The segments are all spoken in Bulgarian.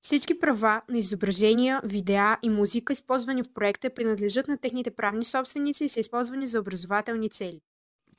Всички права на изображения, видеа и музика, използвани в проекта, принадлежат на техните правни собственици и са използвани за образователни цели.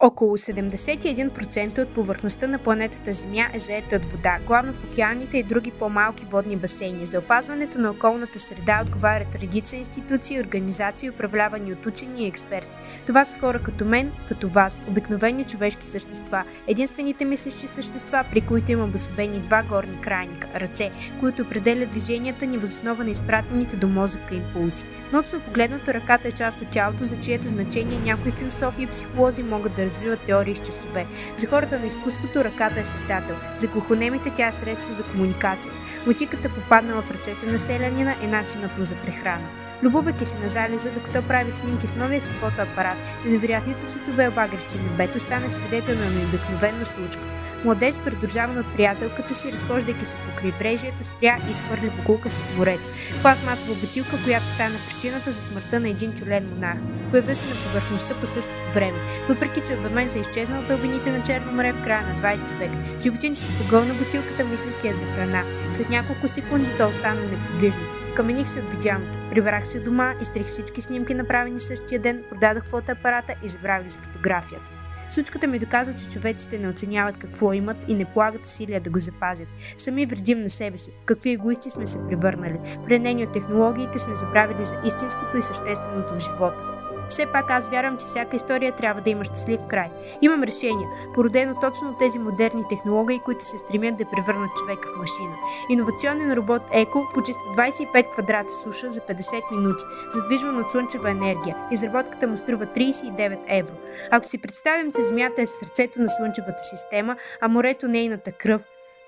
Около 71% от повърхността на планетата Земя е заета от вода, главно в океаните и други по-малки водни басейни. За опазването на околната среда отговарят редица институции, организации, управлявани от учени и експерти. Това са хора като мен, като вас, обикновени човешки същества, единствените мислещи същества, при които има обособени два горни крайника – ръце, които определят движенията ни въз основа на изпратените до мозъка импулси. Научно погледнато, ръката е част от тялото, за чието значение някои философи и психолози могат да развиват теории с часове. За хората на изкуството ръката е създател, за глухонемите тя е средство за комуникация. Мотиката, попаднала в ръцете на селянина, е начинът му за прехрана. Любовайки се на залеза, докато правих снимки с новия си фотоапарат, на невероятните цветове обагрещи небето, станах свидетел на необикновена случка. Младеж, придружаван от приятелката си, разхождайки се по крайбрежието, спря и изхвърли букулка си в морето. Пластмасова бутилка, която стана причината за смъртта на един тюлен монах. Появи се на повърхността по същото време, въпреки че е обявен за изчезнал от дълбините на Черно море в края на 20 век. Животинчето погълна бутилката, мислейки я за храна. След няколко секунди то остана неподвижно. Камених се от видяното. Прибрах се дома, изтрих всички снимки, направени същия ден, продадох фотоапарата и забравих за фотографията. Случката ми доказва, че човеците не оценяват какво имат и не полагат усилия да го запазят. Сами вредим на себе си. Какви егоисти сме се превърнали. Пленени от технологиите сме забравили за истинското и същественото в живота. Все пак аз вярвам, че всяка история трябва да има щастлив край. Имам решение, породено точно от тези модерни технологии, които се стремят да превърнат човека в машина. Иновационен робот Еко почиства 25 квадрата суша за 50 минути, задвижван от слънчева енергия. Изработката му струва 39 евро. Ако си представим, че Земята е сърцето на слънчевата система, а морето нейната кръв,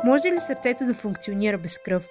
може ли сърцето да функционира без кръв?